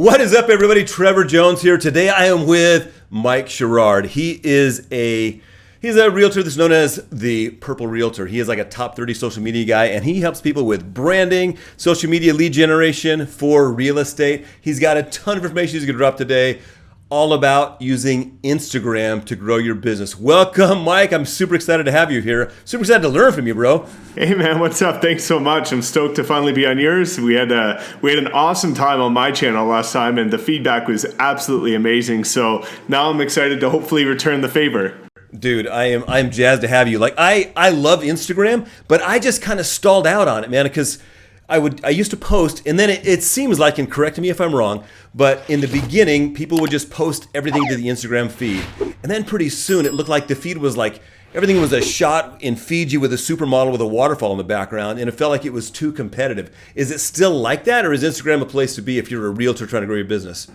What is up, everybody? Trevor Jones here. Today I am with Mike Sherrard. He's a realtor that's known as the Purple Realtor. He is like a top 30 social media guy, and he helps people with branding, social media lead generation for real estate. He's got a ton of information he's going to drop today, all about using Instagram to grow your business. Welcome, Mike. I'm super excited to have you here. Super excited to learn from you, bro. Hey, man. What's up? Thanks so much. I'm stoked to finally be on yours. We had an awesome time on my channel last time, and the feedback was absolutely amazing. So now I'm excited to hopefully return the favor. Dude, I'm jazzed to have you. Like I love Instagram, but I just kind of stalled out on it, man, because I used to post, and then it seems like, and correct me if I'm wrong, but in the beginning, people would just post everything to the Instagram feed. And then pretty soon, it looked like the feed was like, everything was a shot in Fiji with a supermodel with a waterfall in the background, and it felt like it was too competitive. Is it still like that, or is Instagram a place to be if you're a realtor trying to grow your business?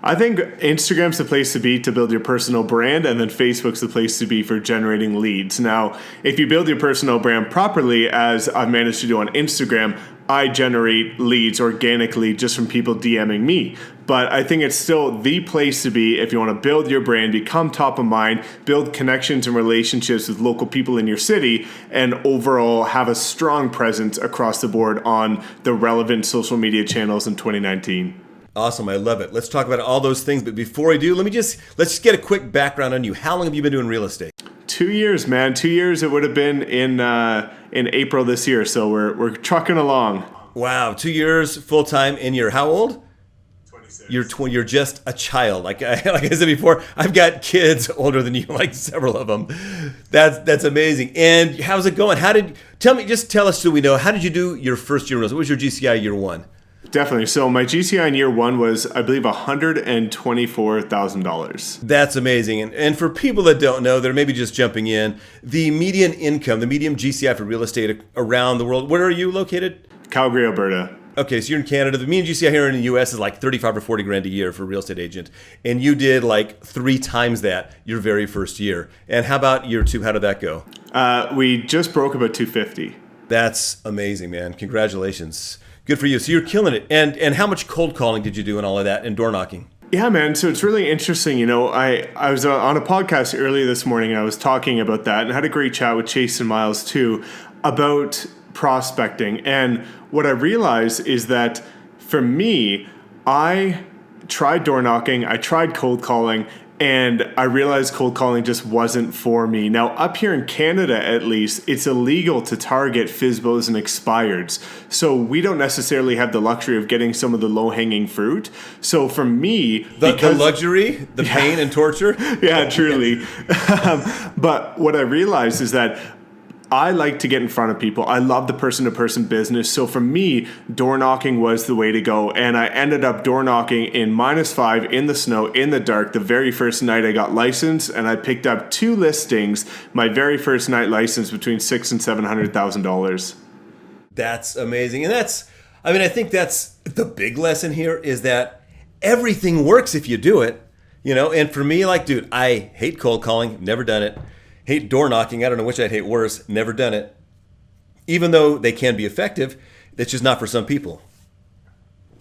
I think Instagram's the place to be to build your personal brand, and then Facebook's the place to be for generating leads. Now, if you build your personal brand properly, as I've managed to do on Instagram, I generate leads organically just from people DMing me. But I think it's still the place to be if you want to build your brand, become top of mind, build connections and relationships with local people in your city, and overall have a strong presence across the board on the relevant social media channels in 2019. Awesome. I love it. Let's talk about all those things. But before I do, let's just get a quick background on you. How long have you been doing real estate? 2 years, man. 2 years. It would have been in April this year. So we're trucking along. Wow. 2 years full time. And you're how old? 26. You're just a child. Like I said before, I've got kids older than you, like several of them. That's amazing. And how's it going? Tell us so we know. How did you do your first year? What was your GCI year one? Definitely. So my GCI in year one was, I believe, $124,000. That's amazing. And for people that don't know, they're maybe just jumping in, the median income, the median GCI for real estate around the world, where are you located? Calgary, Alberta. Okay, so you're in Canada. The median GCI here in the US is like 35 or 40 grand a year for a real estate agent. And you did like 3 times that your very first year. And how about year two? How did that go? We just broke about 250. That's amazing, man. Congratulations. Good for you. So you're killing it. And how much cold calling did you do and all of that and door knocking? Yeah, man. So it's really interesting. You know, I was on a podcast earlier this morning and I was talking about that and had a great chat with Chase and Miles too about prospecting. And what I realized is that for me, I tried door knocking, I tried cold calling, and I realized cold calling just wasn't for me. Now, up here in Canada, at least, it's illegal to target FSBOs and expireds. So we don't necessarily have the luxury of getting some of the low-hanging fruit. So for me... The luxury, the pain and torture? Yeah, truly. But what I realized is that I like to get in front of people. I love the person-to-person business. So for me, door knocking was the way to go. And I ended up door knocking in -5 in the snow, in the dark, the very first night I got licensed. And I picked up 2 listings, my very first night license, between $600,000 and $700,000. That's amazing. And I think that's the big lesson here is that everything works if you do it. You know, and for me, like, dude, I hate cold calling, never done it. Hate door knocking. I don't know which I'd hate worse. Never done it. Even though they can be effective, it's just not for some people.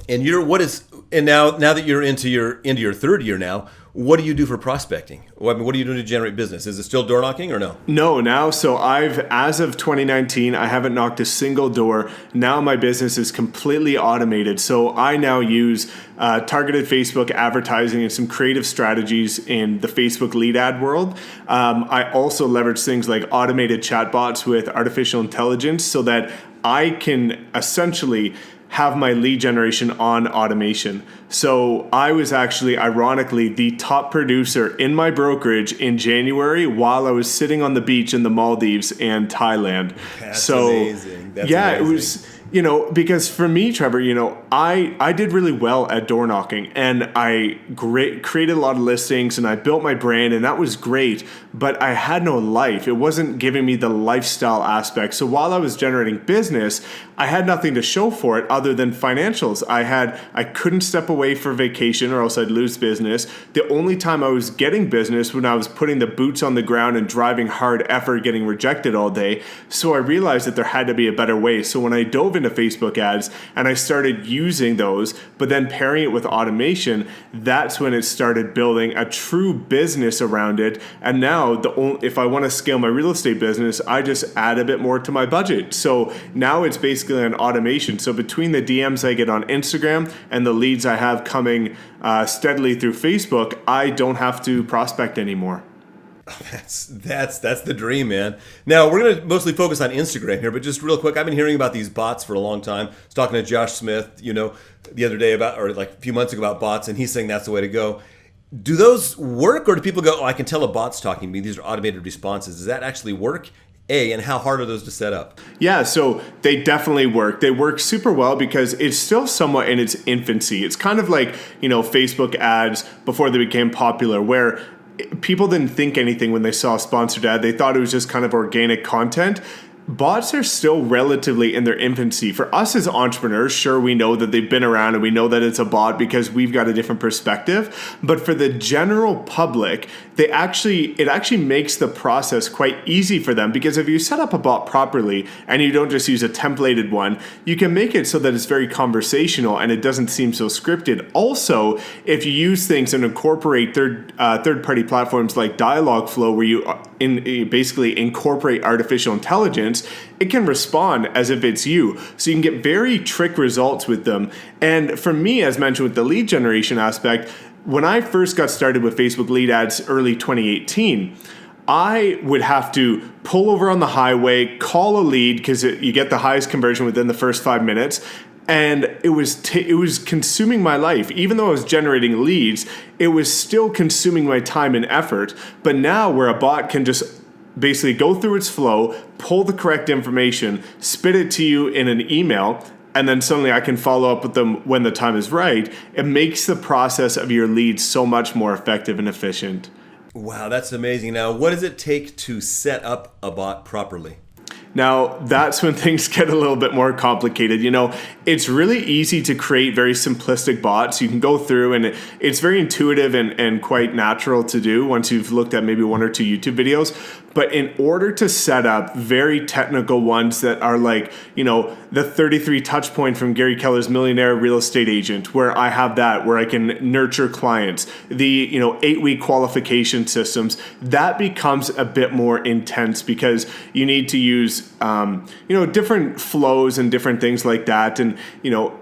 And now that you're into your third year now, what do you do for prospecting? What are you doing to generate business? Is it still door knocking or no? No, now. So as of 2019, I haven't knocked a single door. Now my business is completely automated. So I now use targeted Facebook advertising and some creative strategies in the Facebook lead ad world. I also leverage things like automated chatbots with artificial intelligence so that I can essentially have my lead generation on automation. So I was actually, ironically, the top producer in my brokerage in January while I was sitting on the beach in the Maldives and Thailand. That's amazing. That's amazing. It was, because for me, Trevor, I did really well at door knocking and I created a lot of listings and I built my brand and that was great, but I had no life. It wasn't giving me the lifestyle aspect. So while I was generating business, I had nothing to show for it other than financials. I couldn't step away for vacation or else I'd lose business. The only time I was getting business when I was putting the boots on the ground and driving hard effort, getting rejected all day. So I realized that there had to be a better way. So when I dove into Facebook ads and I started using those, but then pairing it with automation, that's when it started building a true business around it. And now if I want to scale my real estate business, I just add a bit more to my budget. So now it's basically an automation. So between the DMs I get on Instagram and the leads I have coming steadily through Facebook, I don't have to prospect anymore. That's the dream, man. Now we're going to mostly focus on Instagram here, but just real quick, I've been hearing about these bots for a long time. I was talking to Josh Smith, the other day or like a few months ago about bots, and he's saying that's the way to go. Do those work, or do people go, "Oh, I can tell a bot's talking to me. These are automated responses." Does that actually work? And how hard are those to set up? Yeah, so they definitely work. They work super well because it's still somewhat in its infancy. It's kind of like, Facebook ads before they became popular, where people didn't think anything when they saw a sponsored ad. They thought it was just kind of organic content. Bots are still relatively in their infancy. For us as entrepreneurs, sure, we know that they've been around and we know that it's a bot because we've got a different perspective. But for the general public, it actually makes the process quite easy for them, because if you set up a bot properly and you don't just use a templated one, you can make it so that it's very conversational and it doesn't seem so scripted. Also, if you use things and incorporate third-party platforms like Dialogflow, where you basically incorporate artificial intelligence, it can respond as if it's you. So you can get very trick results with them. And for me, as mentioned with the lead generation aspect, when I first got started with Facebook lead ads early 2018, I would have to pull over on the highway, call a lead, because you get the highest conversion within the first 5 minutes. And it was consuming my life. Even though I was generating leads, it was still consuming my time and effort. But now, where a bot can just basically go through its flow, pull the correct information, spit it to you in an email, and then suddenly I can follow up with them when the time is right, it makes the process of your leads so much more effective and efficient. Wow, that's amazing. Now, what does it take to set up a bot properly? Now, that's when things get a little bit more complicated. It's really easy to create very simplistic bots. You can go through and it's very intuitive and quite natural to do once you've looked at maybe 1 or 2 YouTube videos. But in order to set up very technical ones that are like, the 33 touch point from Gary Keller's Millionaire Real Estate Agent, where I have that, where I can nurture clients, the 8-week qualification systems, that becomes a bit more intense because you need to use different flows and different things like that. And,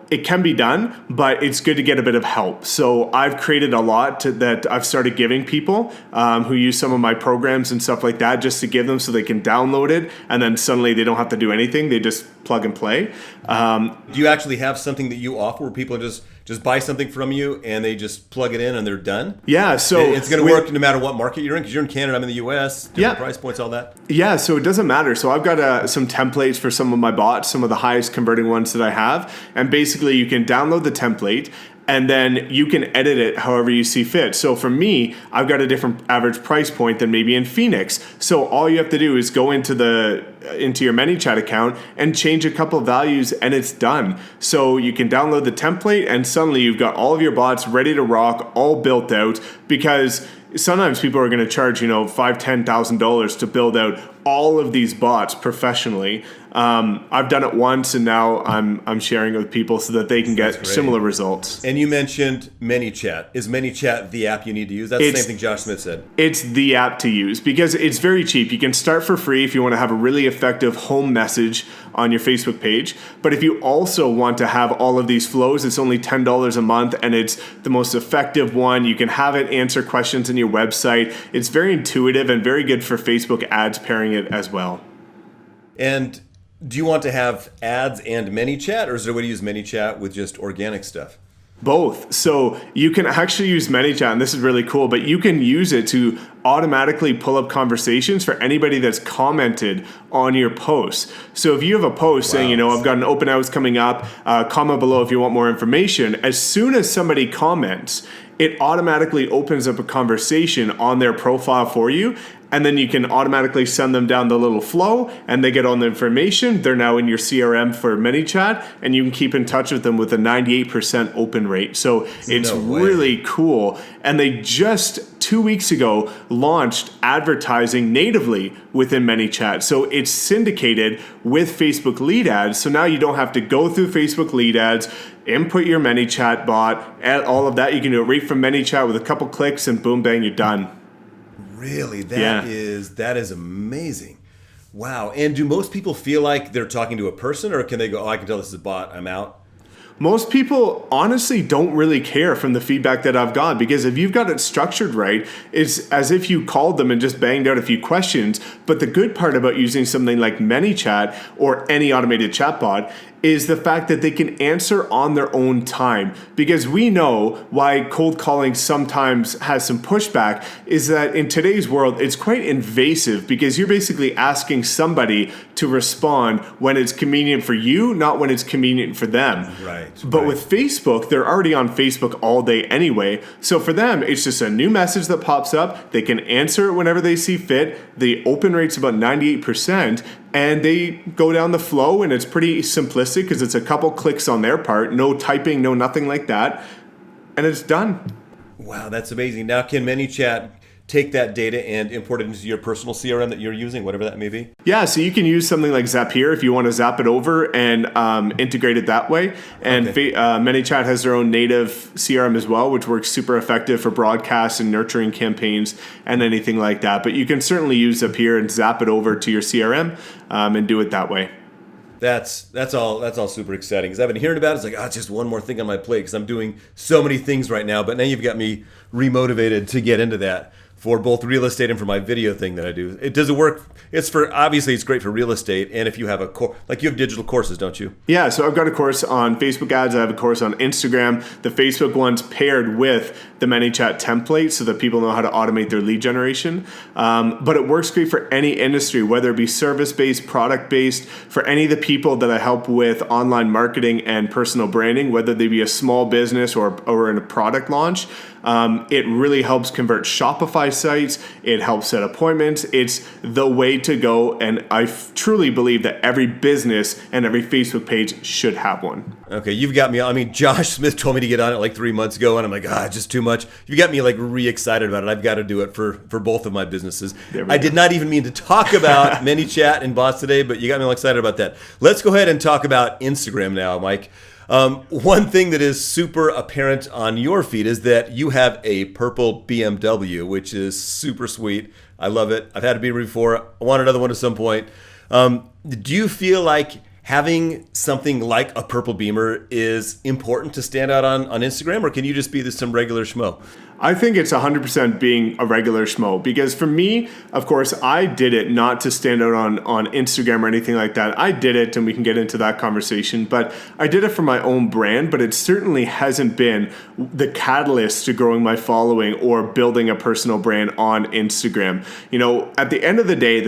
it can be done, but it's good to get a bit of help. So I've created a lot that I've started giving people who use some of my programs and stuff like that, just to give them so they can download it. And then suddenly they don't have to do anything. They just plug and play. Do you actually have something that you offer where people just buy something from you and they just plug it in and they're done? Yeah, so it's going to work no matter what market you're in, because you're in Canada, I'm in the US, different price points, all that. Yeah, so it doesn't matter. So I've got some templates for some of my bots, some of the highest converting ones that I have. And basically you can download the template and then you can edit it however you see fit. So for me, I've got a different average price point than maybe in Phoenix. So all you have to do is go into your ManyChat account and change a couple of values and it's done. So you can download the template and suddenly you've got all of your bots ready to rock, all built out, because sometimes people are going to charge, $5,000, $10,000 to build out all of these bots professionally. I've done it once, and now I'm sharing it with people so that they can get similar results. And you mentioned ManyChat. Is ManyChat the app you need to use? That's the same thing Josh Smith said. It's the app to use because it's very cheap. You can start for free if you want to have a really effective home message on your Facebook page. But if you also want to have all of these flows, it's only $10 a month, and it's the most effective one. You can have it answer questions in your website. It's very intuitive and very good for Facebook ads, pairing it as well. And do you want to have ads and ManyChat, or is there a way to use ManyChat with just organic stuff? Both. So you can actually use ManyChat, and this is really cool, but you can use it to automatically pull up conversations for anybody that's commented on your post. So if you have a post saying, I've got an open house coming up, comment below if you want more information. As soon as somebody comments, it automatically opens up a conversation on their profile for you. and then you can automatically send them down the little flow and they get all the information. They're now in your CRM for ManyChat, and you can keep in touch with them with a 98% open rate. So it's really cool. And they just 2 weeks ago launched advertising natively within ManyChat. So it's syndicated with Facebook lead ads. So now you don't have to go through Facebook lead ads, input your ManyChat bot, add all of that. You can do it right from ManyChat with a couple clicks, and boom, bang, you're done. Really? That is amazing. Wow. And do most people feel like they're talking to a person, or can they go, oh, I can tell this is a bot, I'm out? Most people honestly don't really care from the feedback that I've got, because if you've got it structured right, it's as if you called them and just banged out a few questions. But the good part about using something like ManyChat or any automated chatbot is the fact that they can answer on their own time. Because we know why cold calling sometimes has some pushback is that in today's world, it's quite invasive, because you're basically asking somebody to respond when it's convenient for you, not when it's convenient for them. Right. But with Facebook, they're already on Facebook all day anyway. So for them, it's just a new message that pops up. They can answer it whenever they see fit. The open rate's about 98%. And they go down the flow, and it's pretty simplistic because it's a couple clicks on their part, no typing, no nothing like that, and it's done. Wow, that's amazing. Now, can ManyChat take that data and import it into your personal CRM that you're using, whatever that may be? Yeah, so you can use something like Zapier if you want to zap it over and integrate it that way. And ManyChat has their own native CRM as well, which works super effective for broadcasts and nurturing campaigns and anything like that. But you can certainly use Zapier and zap it over to your CRM and do it that way. That's all super exciting, because I've been hearing about it. It's like, it's just one more thing on my plate because I'm doing so many things right now. But now you've got me remotivated to get into that for both real estate and for my video thing that I do. Does it work? Obviously it's great for real estate, and if you have you have digital courses, don't you? Yeah, so I've got a course on Facebook ads. I have a course on Instagram. The Facebook one's paired with the ManyChat template so that people know how to automate their lead generation. But it works great for any industry, whether it be service-based, product-based, for any of the people that I help with online marketing and personal branding, whether they be a small business or in a product launch. It really helps convert Shopify sites. It helps set appointments. It's the way to go. And I truly believe that every business and every Facebook page should have one. Okay, you've got me. I mean, Josh Smith told me to get on it like 3 months ago, and I'm like, just too much. You got me like re-excited about it. I've got to do it for both of my businesses. I did not even mean to talk about ManyChat and bots today, but you got me all excited about that. Let's go ahead and talk about Instagram now, Mike. One thing that is super apparent on your feed is that you have a purple BMW, which is super sweet. I love it. I've had a Beamer before. I want another one at some point. Do you feel like having something like a purple Beamer is important to stand out on Instagram, or can you just be some regular schmo? I think it's 100% being a regular schmo, because for me, of course, I did it not to stand out on Instagram or anything like that. I did it, and we can get into that conversation, but I did it for my own brand, but it certainly hasn't been the catalyst to growing my following or building a personal brand on Instagram. You know, at the end of the day,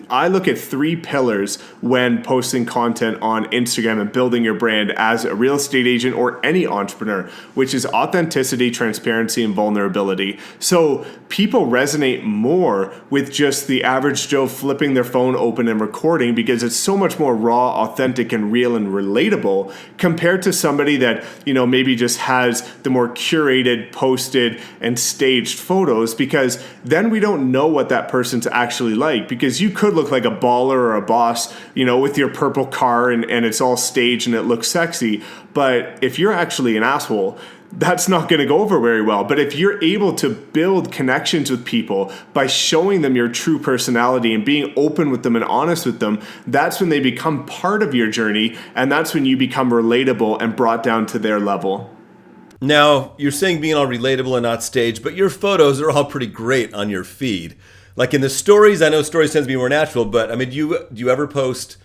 I look at 3 pillars when posting content on Instagram and building your brand as a real estate agent or any entrepreneur, which is authenticity, transparency, and vulnerability. So people resonate more with just the average Joe flipping their phone open and recording, because it's so much more raw, authentic, and real and relatable compared to somebody that, you know, maybe just has the more curated, posted, and staged photos, because then we don't know what that person's actually like, because you could look like a baller or a boss, you know, with your purple car and it's all staged and it looks sexy. But if you're actually an asshole, that's not going to go over very well. But if you're able to build connections with people by showing them your true personality and being open with them and honest with them, that's when they become part of your journey, and that's when you become relatable and brought down to their level. Now, you're saying being all relatable and not staged, but your photos are all pretty great on your feed. Like in the stories, I know stories tend to be more natural, but I mean, do you ever post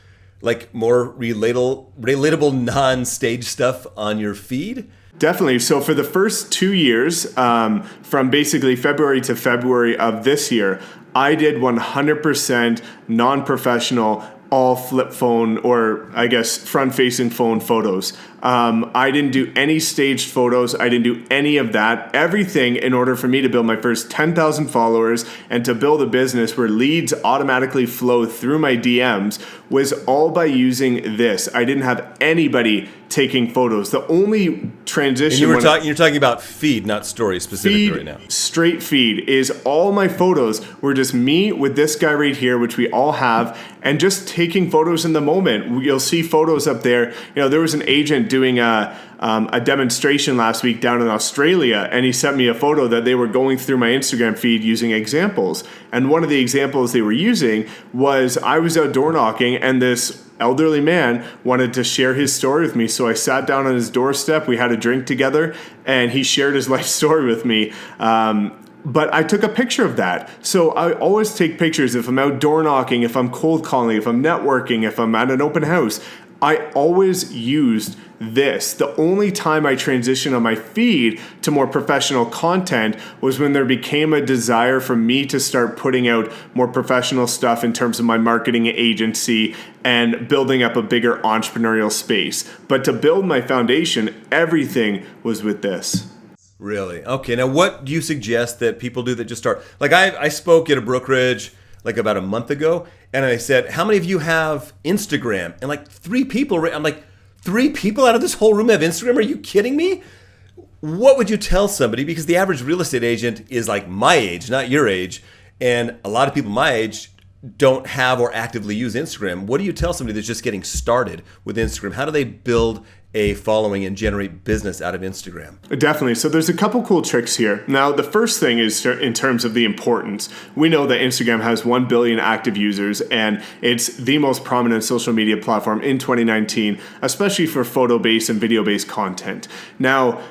like more relatable non-stage stuff on your feed? Definitely. So for the first 2 years, from basically February to February of this year, I did 100% non-professional, all flip phone, or I guess front-facing phone photos. I didn't do any staged photos. I didn't do any of that. Everything in order for me to build my first 10,000 followers and to build a business where leads automatically flow through my DMs was all by using this. I didn't have anybody taking photos. The only transition... And you're talking about feed, not stories specifically right now. Straight feed is all my photos were just me with this guy right here, which we all have, and just taking photos in the moment. You'll see photos up there. There was an agent doing a demonstration last week down in Australia, and he sent me a photo that they were going through my Instagram feed using examples. And one of the examples they were using was I was out door knocking, and this elderly man wanted to share his story with me. So I sat down on his doorstep, we had a drink together, and he shared his life story with me. But I took a picture of that. So I always take pictures if I'm out door knocking, if I'm cold calling, if I'm networking, if I'm at an open house. I always used this. The only time I transitioned on my feed to more professional content was when there became a desire for me to start putting out more professional stuff in terms of my marketing agency and building up a bigger entrepreneurial space. But to build my foundation, everything was with this. Really? Okay. Now, what do you suggest that people do that just start? Like I spoke at a brokerage like about a month ago, and I said, how many of you have Instagram? And like 3 people, I'm like, 3 people out of this whole room have Instagram? Are you kidding me? What would you tell somebody? Because the average real estate agent is like my age, not your age. And a lot of people my age don't have or actively use Instagram. What do you tell somebody that's just getting started with Instagram? How do they build a following and generate business out of Instagram? Definitely. So there's a couple cool tricks here. Now, the first thing is in terms of the importance. We know that Instagram has 1 billion active users, and it's the most prominent social media platform in 2019, especially for photo-based and video-based content. Now,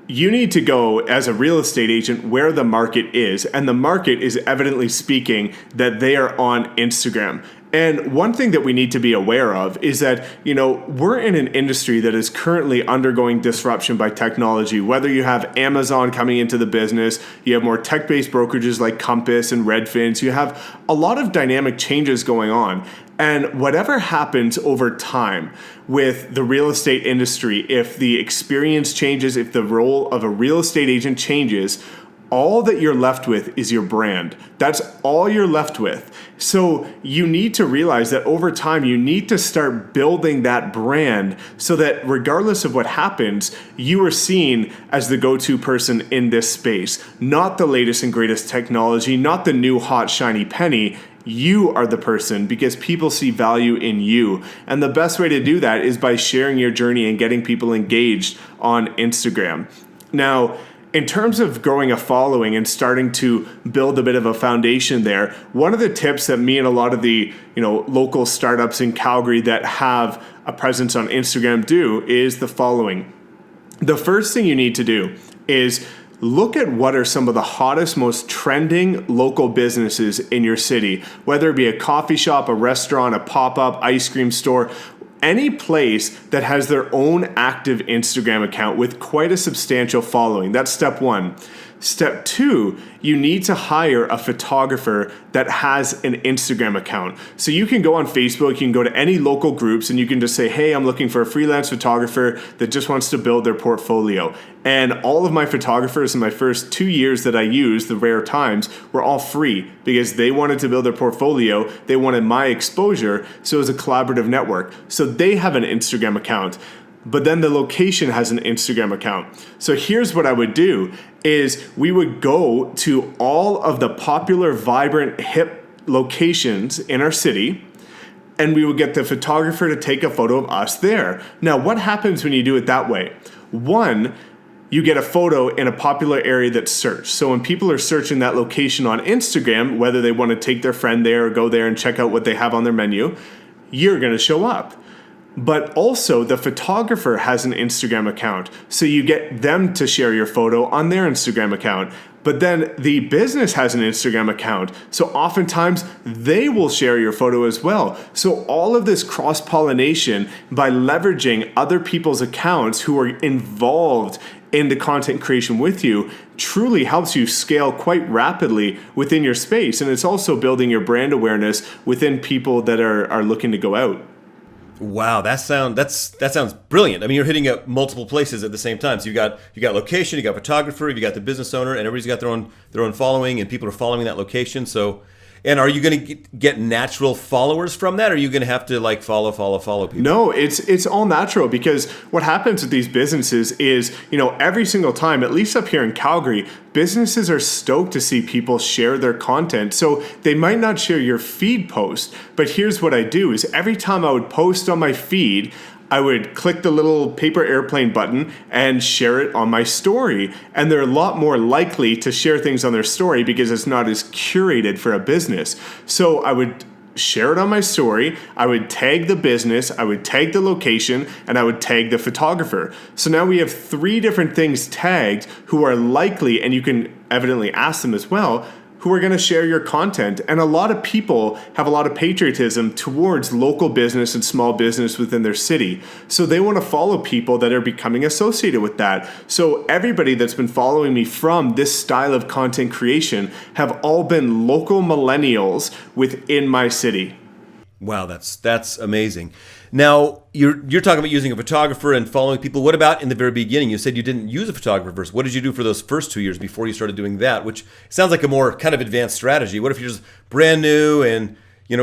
you need to go as a real estate agent where the market is, and the market is evidently speaking that they are on Instagram. And one thing that we need to be aware of is that, we're in an industry that is currently undergoing disruption by technology. Whether you have Amazon coming into the business, you have more tech-based brokerages like Compass and Redfin, so you have a lot of dynamic changes going on. And whatever happens over time with the real estate industry, if the experience changes, if the role of a real estate agent changes, all that you're left with is your brand. That's all you're left with. So you need to realize that over time, you need to start building that brand so that regardless of what happens, you are seen as the go-to person in this space. Not the latest and greatest technology, not the new hot shiny penny. You are the person because people see value in you. And the best way to do that is by sharing your journey and getting people engaged on Instagram. Now, in terms of growing a following and starting to build a bit of a foundation there, one of the tips that me and a lot of the local startups in Calgary that have a presence on Instagram do is the following. The first thing you need to do is look at what are some of the hottest, most trending local businesses in your city, whether it be a coffee shop, a restaurant, a pop-up, ice cream store, any place that has their own active Instagram account with quite a substantial following. That's step 1. Step 2, you need to hire a photographer that has an Instagram account. So you can go on Facebook, you can go to any local groups, and you can just say, hey, I'm looking for a freelance photographer that just wants to build their portfolio. And all of my photographers in my first 2 years that I used, the rare times, were all free because they wanted to build their portfolio. They wanted my exposure. So it was a collaborative network. So they have an Instagram account. But then the location has an Instagram account. So here's what I would do is we would go to all of the popular, vibrant, hip locations in our city, and we would get the photographer to take a photo of us there. Now, what happens when you do it that way? 1, you get a photo in a popular area that's searched. So when people are searching that location on Instagram, whether they want to take their friend there or go there and check out what they have on their menu, you're going to show up. But also the photographer has an Instagram account. So you get them to share your photo on their Instagram account. But then the business has an Instagram account. So oftentimes they will share your photo as well. So all of this cross-pollination by leveraging other people's accounts who are involved in the content creation with you truly helps you scale quite rapidly within your space. And it's also building your brand awareness within people that are looking to go out. Wow, that sounds brilliant. I mean, you're hitting up multiple places at the same time. So you got location, you got photographer, you got the business owner, and everybody's got their own following, and people are following that location. So, and are you going to get natural followers from that? Or are you going to have to like follow people? No, it's all natural, because what happens with these businesses is, every single time, at least up here in Calgary, businesses are stoked to see people share their content. So they might not share your feed post, but here's what I do is every time I would post on my feed, I would click the little paper airplane button and share it on my story. And they're a lot more likely to share things on their story because it's not as curated for a business. So I would share it on my story, I would tag the business, I would tag the location, and I would tag the photographer. So now we have 3 different things tagged who are likely, and you can evidently ask them as well, who are going to share your content. And a lot of people have a lot of patriotism towards local business and small business within their city. So they want to follow people that are becoming associated with that. So everybody that's been following me from this style of content creation have all been local millennials within my city. Wow, that's amazing. Now, you're talking about using a photographer and following people. What about in the very beginning? You said you didn't use a photographer first. What did you do for those first 2 years before you started doing that? Which sounds like a more kind of advanced strategy. What if you're just brand new and,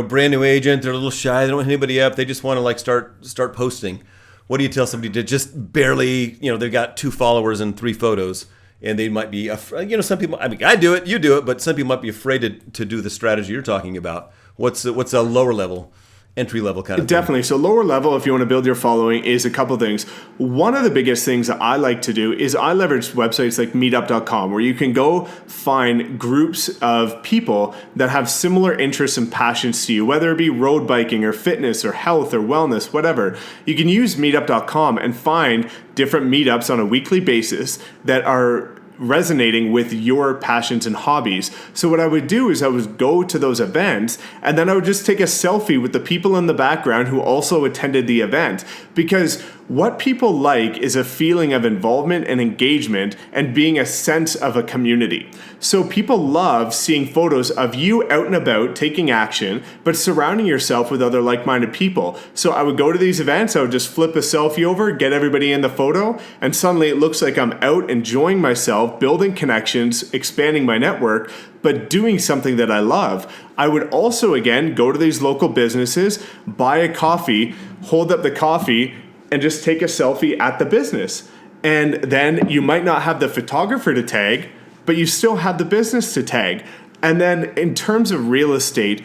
brand new agent, they're a little shy, they don't want anybody up, they just want to like start posting. What do you tell somebody to just barely, they've got 2 followers and 3 photos, and they might be, some people, I mean, I do it, you do it, but some people might be afraid to do the strategy you're talking about. What's a lower level, entry level kind of Definitely. thing? So lower level, if you want to build your following, is a couple things. One of the biggest things that I like to do is I leverage websites like meetup.com, where you can go find groups of people that have similar interests and passions to you, whether it be road biking or fitness or health or wellness, whatever. You can use meetup.com and find different meetups on a weekly basis that are resonating with your passions and hobbies. So what I would do is I would go to those events, and then I would just take a selfie with the people in the background who also attended the event. Because what people like is a feeling of involvement and engagement and being a sense of a community. So people love seeing photos of you out and about taking action, but surrounding yourself with other like-minded people. So I would go to these events, I would just flip a selfie over, get everybody in the photo, and suddenly it looks like I'm out enjoying myself, building connections, expanding my network, but doing something that I love. I would also, again, go to these local businesses, buy a coffee, hold up the coffee, and just take a selfie at the business. And then you might not have the photographer to tag, but you still have the business to tag. And then in terms of real estate,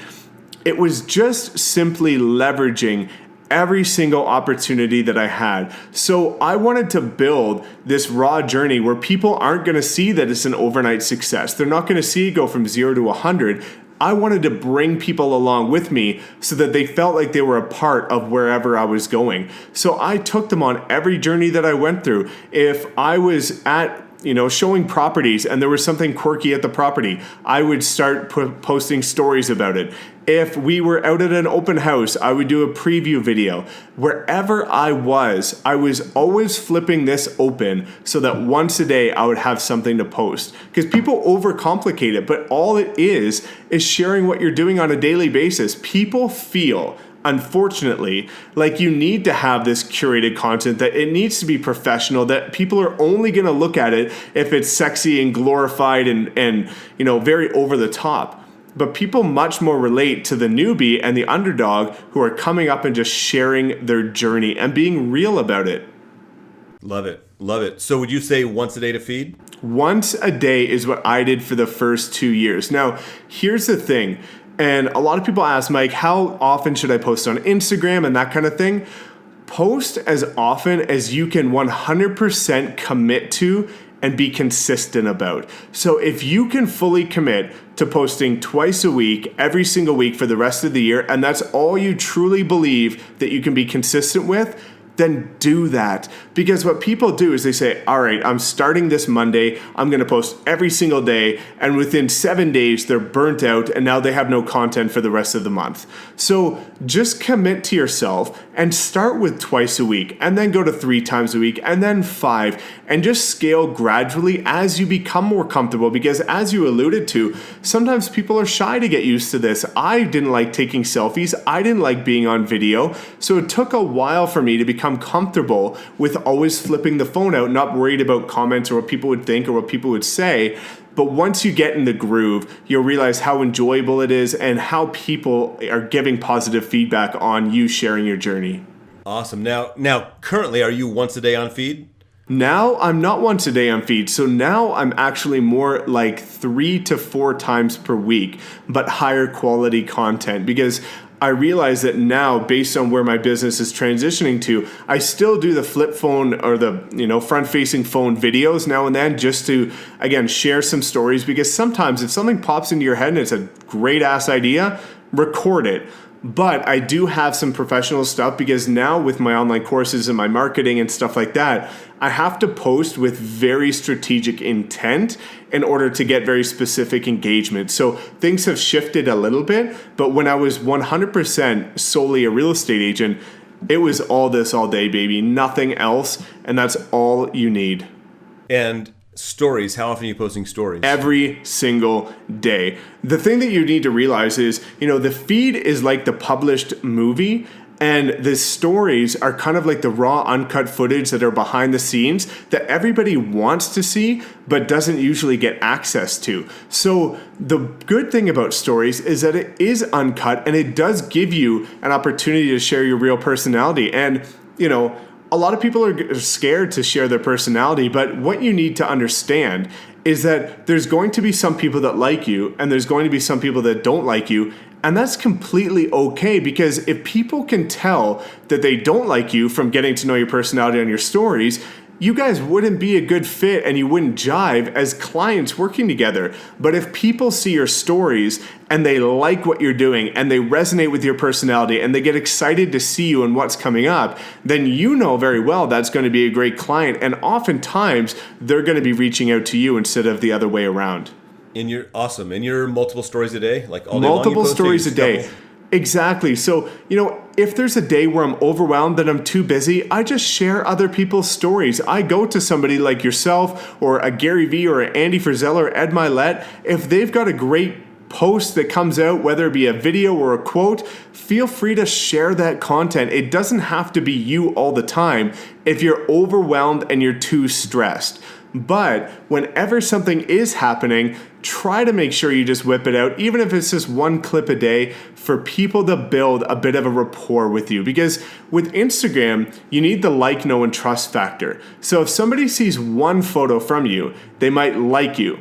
it was just simply leveraging every single opportunity that I had. So I wanted to build this raw journey where people aren't going to see that it's an overnight success. They're not going to see it go from 0 to 100. I wanted to bring people along with me so that they felt like they were a part of wherever I was going. So I took them on every journey that I went through. If I was at showing properties and there was something quirky at the property, I would start posting stories about it. If we were out at an open house, I would do a preview video. Wherever I was always flipping this open so that once a day I would have something to post. Because people overcomplicate it, but all it is sharing what you're doing on a daily basis. People feel, unfortunately, like you need to have this curated content, that it needs to be professional, that people are only going to look at it if it's sexy and glorified and very over the top. But people much more relate to the newbie and the underdog who are coming up and just sharing their journey and being real about it. Love it. Love it. So would you say once a day to feed? Once a day is what I did for the first 2 years. Now, here's the thing. And a lot of people ask, Mike, how often should I post on Instagram and that kind of thing? Post as often as you can 100% commit to and be consistent about. So if you can fully commit to posting twice a week, every single week for the rest of the year, and that's all you truly believe that you can be consistent with, then do that. Because what people do is they say, all right, I'm starting this Monday. I'm going to post every single day. And within 7 days, they're burnt out and now they have no content for the rest of the month. So just commit to yourself and start with twice a week and then go to 3 times a week and then 5 and just scale gradually as you become more comfortable. Because as you alluded to, sometimes people are shy to get used to this. I didn't like taking selfies. I didn't like being on video. So it took a while for me to become comfortable with always flipping the phone out, not worried about comments or what people would think or what people would say. But once you get in the groove, you'll realize how enjoyable it is and how people are giving positive feedback on you sharing your journey. Awesome. Now, currently, are you once a day on feed? Now I'm not once a day on feed. So now I'm actually more like 3 to 4 times per week, but higher quality content, because I realize that now, based on where my business is transitioning to, I still do the flip phone or the front-facing phone videos now and then, just to, again, share some stories. Because sometimes if something pops into your head and it's a great-ass idea, record it. But I do have some professional stuff, because now with my online courses and my marketing and stuff like that, I have to post with very strategic intent in order to get very specific engagement. So things have shifted a little bit, but when I was 100% solely a real estate agent, it was all this all day, baby, nothing else. And that's all you need. And stories, how often are you posting stories? Every single day. The thing that you need to realize is, the feed is like the published movie, and the stories are kind of like the raw, uncut footage that are behind the scenes that everybody wants to see, but doesn't usually get access to. So the good thing about stories is that it is uncut, and it does give you an opportunity to share your real personality. And, a lot of people are scared to share their personality, but what you need to understand is that there's going to be some people that like you, and there's going to be some people that don't like you. And that's completely okay, because if people can tell that they don't like you from getting to know your personality on your stories, you guys wouldn't be a good fit and you wouldn't jive as clients working together. But if people see your stories and they like what you're doing and they resonate with your personality and they get excited to see you and what's coming up, then you know very well that's going to be a great client. And oftentimes they're going to be reaching out to you instead of the other way around. And you're awesome. And you're multiple stories a day, like all day multiple long, stories a day. Couple? Exactly. So, if there's a day where I'm overwhelmed, that I'm too busy, I just share other people's stories. I go to somebody like yourself or a Gary Vee or an Andy Frisella or Ed Mylett. If they've got a great post that comes out, whether it be a video or a quote, feel free to share that content. It doesn't have to be you all the time if you're overwhelmed and you're too stressed. But whenever something is happening, try to make sure you just whip it out, even if it's just one clip a day, for people to build a bit of a rapport with you. Because with Instagram, you need the like, know, and trust factor. So if somebody sees one photo from you, they might like you.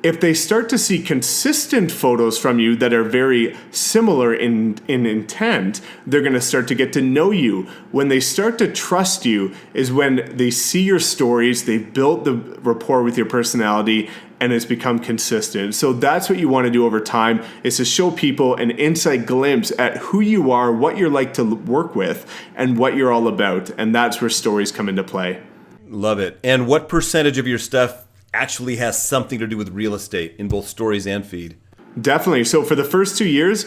If they start to see consistent photos from you that are very similar in intent, they're going to start to get to know you. When they start to trust you is when they see your stories, they've built the rapport with your personality, and it's become consistent. So that's what you want to do over time, is to show people an inside glimpse at who you are, what you're like to work with, and what you're all about. And that's where stories come into play. Love it. And what percentage of your stuff actually has something to do with real estate in both stories and feed? Definitely. So for the first 2 years,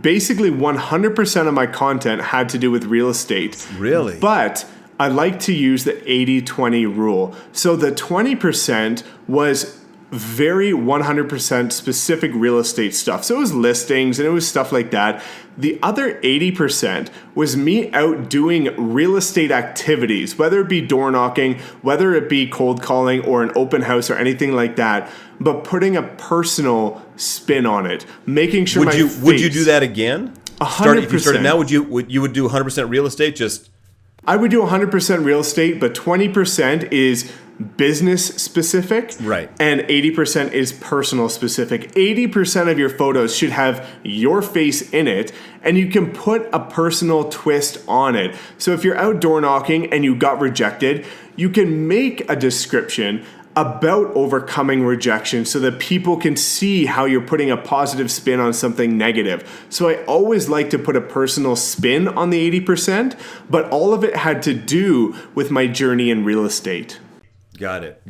basically 100% of my content had to do with real estate. Really? But I like to use the 80-20 rule. So the 20% was very 100% specific real estate stuff. So it was listings and it was stuff like that. The other 80% was me out doing real estate activities, whether it be door knocking, whether it be cold calling or an open house or anything like that, but putting a personal spin on it, making sure would you do that again? 100%. If you started now, would you do 100% real estate? I would do 100% real estate, but 20% is business specific, right? And 80% is personal specific. 80% of your photos should have your face in it, and you can put a personal twist on it. So if you're out door knocking and you got rejected, you can make a description about overcoming rejection so that people can see how you're putting a positive spin on something negative. So I always like to put a personal spin on the 80%, but all of it had to do with my journey in real estate. Got it.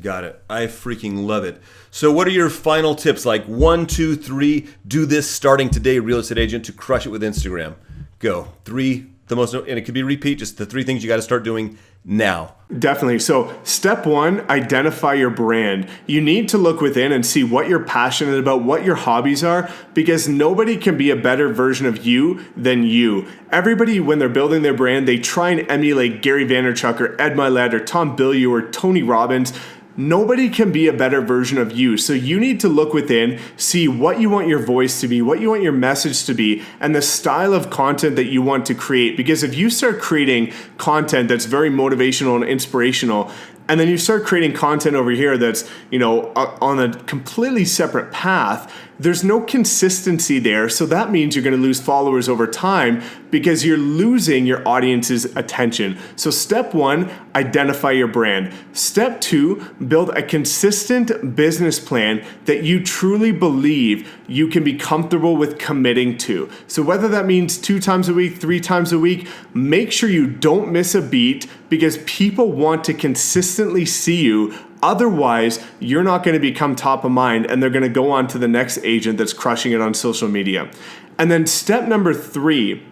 I freaking love it. So what are your final tips? Like 1, 2, 3, do this starting today, real estate agent, to crush it with Instagram. Go. 3, and it could be repeat, just the 3 things you got to start doing now. Definitely. So step 1, identify your brand. You need to look within and see what you're passionate about, what your hobbies are, because nobody can be a better version of you than you. Everybody, when they're building their brand, they try and emulate Gary Vaynerchuk or Ed Mylett or Tom Bilyeu or Tony Robbins. Nobody can be a better version of you. So you need to look within, see what you want your voice to be, what you want your message to be, and the style of content that you want to create. Because if you start creating content that's very motivational and inspirational, and then you start creating content over here that's, on a completely separate path, there's no consistency there. So that means you're going to lose followers over time because you're losing your audience's attention. So step 1, identify your brand. Step 2, build a consistent business plan that you truly believe you can be comfortable with committing to. So whether that means 2 times a week, 3 times a week, make sure you don't miss a beat because people want to consistently see you. Otherwise, you're not going to become top of mind and they're going to go on to the next agent that's crushing it on social media. And then step number 3,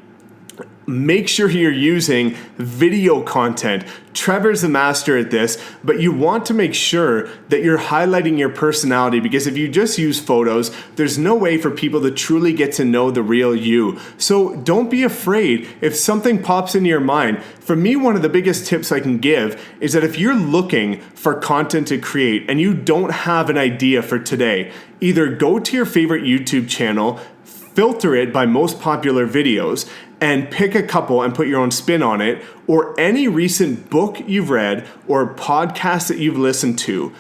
make sure you're using video content. Trevor's the master at this, but you want to make sure that you're highlighting your personality because if you just use photos, there's no way for people to truly get to know the real you. So don't be afraid if something pops into your mind. For me, one of the biggest tips I can give is that if you're looking for content to create and you don't have an idea for today, either go to your favorite YouTube channel, filter it by most popular videos, and pick a couple and put your own spin on it, or any recent book you've read or podcast that you've listened to.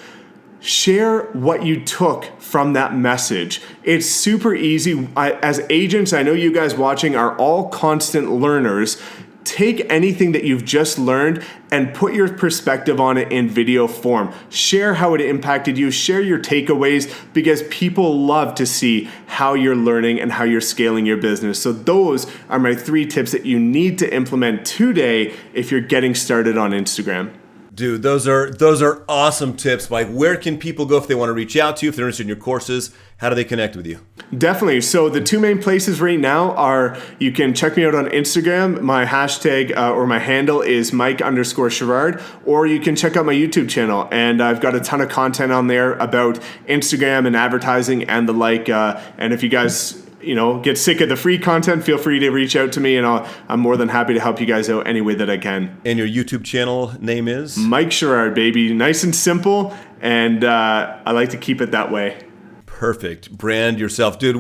Share what you took from that message. It's super easy. As agents, I know you guys watching are all constant learners. Take anything that you've just learned and put your perspective on it in video form. Share how it impacted you. Share your takeaways because people love to see how you're learning and how you're scaling your business. So those are my 3 tips that you need to implement today if you're getting started on Instagram. Dude, those are awesome tips. Like, where can people go if they want to reach out to you, if they're interested in your courses? How do they connect with you? Definitely. So the 2 main places right now are you can check me out on Instagram. My hashtag or my handle is Mike_Sherrard, or you can check out my YouTube channel. And I've got a ton of content on there about Instagram and advertising and the like. And if you guys get sick of the free content, feel free to reach out to me and I'm more than happy to help you guys out any way that I can. And your YouTube channel name is? Mike Sherrard, baby. Nice and simple. And I like to keep it that way. Perfect. Brand yourself. Dude,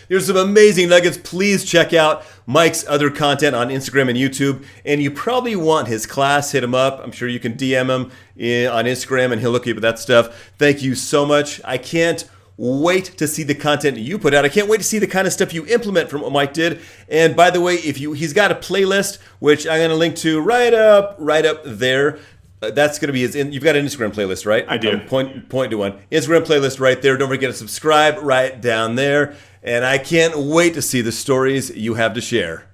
there's some amazing nuggets. Please check out Mike's other content on Instagram and YouTube. And you probably want his class. Hit him up. I'm sure you can DM him on Instagram and he'll look you up at that stuff. Thank you so much. I can't wait to see the content you put out. I can't wait to see the kind of stuff you implement from what Mike did. And by the way, he's got a playlist, which I'm going to link to right up there. That's going to be you've got an Instagram playlist, right? I do. Point to one. Instagram playlist right there. Don't forget to subscribe right down there. And I can't wait to see the stories you have to share.